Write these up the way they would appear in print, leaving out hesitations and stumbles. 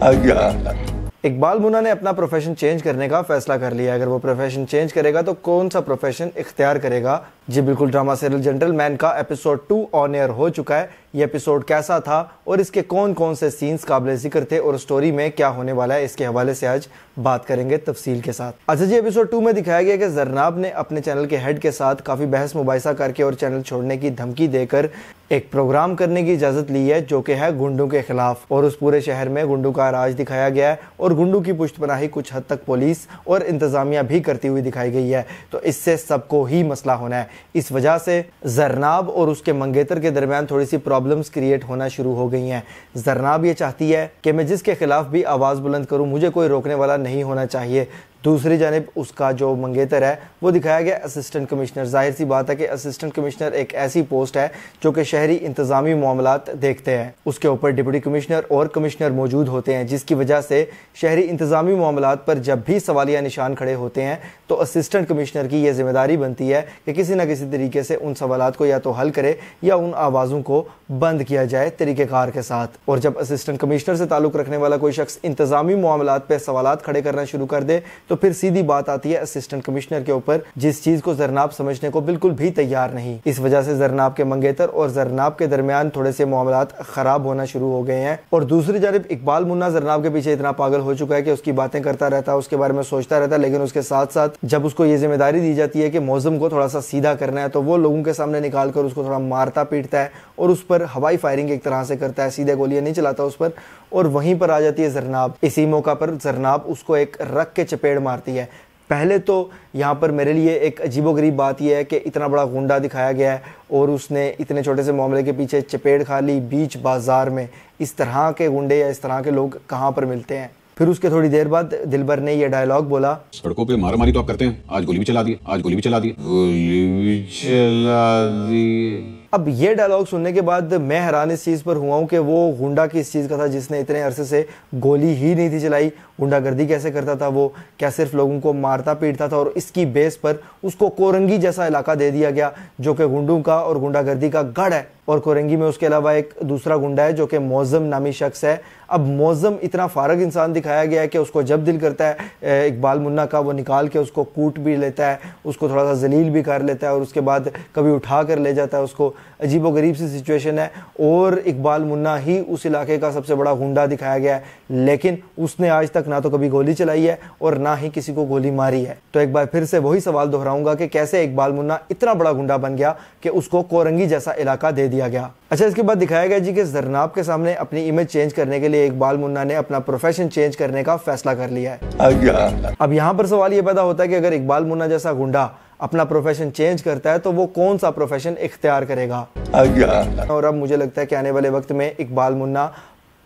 इकबाल मुन्ना ने अपना profession change करने का फैसला कर लिया। अगर वो प्रोफेशन चेंज करेगा तो कौन सा प्रोफेशन इख्तियार करेगा? जी बिल्कुल, ड्रामा सीरियल जेंटलमैन का एपिसोड 2 ऑन एयर हो चुका है। ये एपिसोड कैसा था और इसके कौन कौन से सीन्स काबिल जिक्र थे और स्टोरी में क्या होने वाला है, इसके हवाले से आज बात करेंगे तफसील के साथ। अच्छा जी, एपिसोड 2 में दिखाया गया कि जरनाब ने अपने चैनल के हेड के साथ काफ़ी बहस मुबाहिसा करके और चैनल छोड़ने की धमकी देकर एक प्रोग्राम करने की इजाज़त ली है जो कि है गुंडों के खिलाफ, और उस पूरे शहर में गुंडों का राज दिखाया गया है और गुंडों की पुष्टपनाही कुछ हद तक पुलिस और इंतजामिया भी करती हुई दिखाई गई है। तो इससे सबको ही मसला होना है। इस वजह से जरनाब और उसके मंगेतर के दरमियान थोड़ी सी प्रॉब्लम्स क्रिएट होना शुरू हो गई हैं। जरनाब ये चाहती है कि मैं जिसके खिलाफ भी आवाज़ बुलंद करूं मुझे कोई रोकने वाला नहीं होना चाहिए। दूसरी जानिब उसका जो मंगेतर है वो दिखाया गया असिस्टेंट कमिश्नर। जाहिर सी बात है कि असिस्टेंट कमिश्नर एक ऐसी पोस्ट है जो कि शहरी इंतजामी मामलात देखते हैं। उसके ऊपर डिप्टी कमिश्नर और कमिश्नर मौजूद होते हैं, जिसकी वजह से शहरी इंतजामी मामलात पर जब भी सवालिया निशान खड़े होते हैं तो असिस्टेंट कमिश्नर की यह जिम्मेदारी बनती है कि किसी न किसी तरीके से उन सवालात को या तो हल करे या उन आवाज़ों को बंद किया जाए तरीक़ेकार के साथ। और जब असिस्टेंट कमिश्नर से ताल्लुक़ रखने वाला कोई शख्स इंतजामी मामलात पर सवालात खड़े करना शुरू कर दे तो फिर सीधी बात आती है असिस्टेंट कमिश्नर के ऊपर, जिस चीज को जरनाब समझने को बिल्कुल भी तैयार नहीं। इस वजह से जरनाब के मंगेतर और जरनाब के दरमियान थोड़े से मामलात खराब होना शुरू हो गए हैं। और दूसरी जानिब इकबाल मुन्ना जरनाब के पीछे इतना पागल हो चुका है कि उसकी बातें करता रहता है, उसके बारे में सोचता रहता है, लेकिन उसके साथ साथ जब उसको ये जिम्मेदारी दी जाती है कि मौजम को थोड़ा सा सीधा करना है तो वो लोगों के सामने निकाल कर उसको थोड़ा मारता पीटता है और उस पर हवाई फायरिंग एक तरह से करता है, सीधे गोलियां नहीं चलाता उस पर। और वहीं पर आ जाती है जरनाब। इसी मौका पर जरनाब उसको एक रख के चपेट मारती है। पहले तो यहाँ पर मेरे लिए एक अजीबोगरीब बात यह है कि इतना बड़ा गुंडा दिखाया गया है और उसने इतने छोटे से मामले के पीछे चपेट खा ली बीच बाजार में। इस तरह के गुंडे या इस तरह के लोग कहाँ पर मिलते हैं? फिर उसके थोड़ी देर बाद दिलबर ने यह डायलॉग बोला, सड़कों पे मारामारी तो आप करते हैं, आज गोली भी चला दी, आज गोली भी चला दी, गोली भी चला दी। अब ये डायलॉग सुनने के बाद मैं हैरान इस चीज़ पर हुआ हूँ कि वो गुंडा किस चीज़ का था जिसने इतने अरसे से गोली ही नहीं थी चलाई। गुंडागर्दी कैसे करता था वो? क्या सिर्फ लोगों को मारता पीटता था? और इसकी बेस पर उसको कोरंगी जैसा इलाका दे दिया गया जो कि गुंडों का और गुंडागर्दी का गढ़ है। और कोरंगी में उसके अलावा एक दूसरा गुंडा है जो कि मौजम नामी शख्स है। अब मौजम इतना फारग इंसान दिखाया गया है कि उसको जब दिल करता है इकबाल मुन्ना का वो निकाल के उसको कूट भी लेता है, उसको थोड़ा सा जलील भी कर लेता है और उसके बाद कभी उठा कर ले जाता है उसको। अजीब व गरीब सी सिचुएशन है। और इकबाल मुन्ना ही उस इलाके का सबसे बड़ा गुंडा दिखाया गया है, लेकिन उसने आज तक ना तो कभी गोली चलाई है और ना ही किसी को गोली मारी है। तो एक बार फिर से वही सवाल दोहराऊंगा कि कैसे इकबाल मुन्ना इतना बड़ा गुंडा बन गया कि उसको कोरंगी जैसा इलाका दे दिया गया। अच्छा, इसके बाद दिखाया गया जी कि जरनाब के सामने अपनी इमेज चेंज करने के लिए इकबाल मुन्ना ने अपना प्रोफेशन चेंज करने का फैसला कर लिया है। अब यहाँ पर सवाल ये पैदा होता है कि अगर इकबाल मुन्ना जैसा गुंडा अपना प्रोफेशन चेंज करता है तो वो कौन सा प्रोफेशन इख्तियार करेगा? और अब मुझे लगता है कि आने वाले वक्त में इकबाल मुन्ना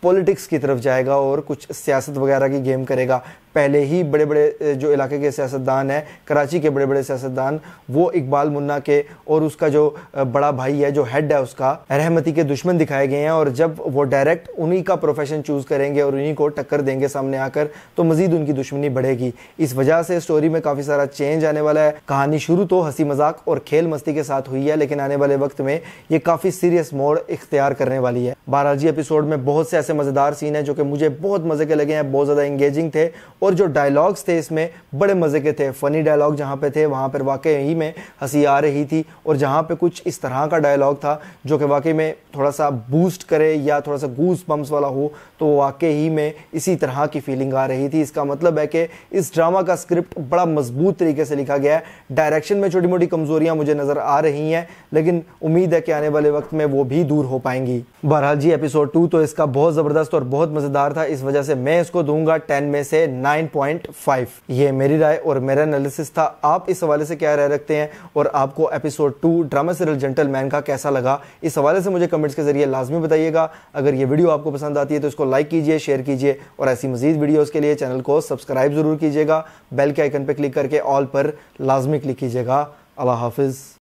पॉलिटिक्स की तरफ जाएगा और कुछ सियासत वगैरह की गेम करेगा। पहले ही बड़े बड़े जो इलाके के सियासतदान हैं, कराची के बड़े बड़े सियासतदान, वो इकबाल मुन्ना के और उसका जो बड़ा भाई है, जो हेड है उसका, रहमती के दुश्मन दिखाए गए हैं। और जब वो डायरेक्ट उन्हीं का प्रोफेशन चूज़ करेंगे और उन्हीं को टक्कर देंगे सामने आकर तो मज़ीद उनकी दुश्मनी बढ़ेगी। इस वजह से स्टोरी में काफ़ी सारा चेंज आने वाला है। कहानी शुरू तो हंसी मजाक और खेल मस्ती के साथ हुई है, लेकिन आने वाले वक्त में ये काफ़ी सीरियस मोड़ इख्तियार करने वाली है। बहरहाल जी, एपिसोड में बहुत से ऐसे मज़ेदार सीन हैं जो कि मुझे बहुत मज़े के लगे हैं, बहुत ज़्यादा इंगेजिंग थे। और जो डायलॉग्स थे इसमें बड़े मज़े के थे। फ़नी डायलॉग जहाँ पे थे वहाँ पर वाकई ही में हंसी आ रही थी, और जहाँ पे कुछ इस तरह का डायलॉग था जो कि वाकई में थोड़ा सा बूस्ट करे या थोड़ा सा गूस बम्स वाला हो तो वाकई ही में इसी तरह की फीलिंग आ रही थी। इसका मतलब है कि इस ड्रामा का स्क्रिप्ट बड़ा मजबूत तरीके से लिखा गया है। डायरेक्शन में छोटी मोटी कमज़ोरियाँ मुझे नज़र आ रही हैं, लेकिन उम्मीद है कि आने वाले वक्त में वो भी दूर हो पाएंगी। बहरहाल जी, एपिसोड 2 तो इसका बहुत ज़बरदस्त और बहुत मज़ेदार था। इस वजह से मैं इसको दूंगा 10 में से 9.5। ये मेरी राय और मेरा एनालिसिस था। आप इस हवाले से क्या राय रखते हैं और आपको एपिसोड 2 ड्रामा सीरियल जेंटलमैन का कैसा लगा? इस हवाले से मुझे कमेंट्स के जरिए लाजमी बताइएगा। अगर ये वीडियो आपको पसंद आती है तो इसको लाइक कीजिए, शेयर कीजिए और ऐसी मजीद वीडियोज़ के लिए चैनल को सब्सक्राइब ज़रूर कीजिएगा। बेल के आइकन पर क्लिक करके ऑल पर लाजमी क्लिक कीजिएगा। अल्लाह हाफिज़।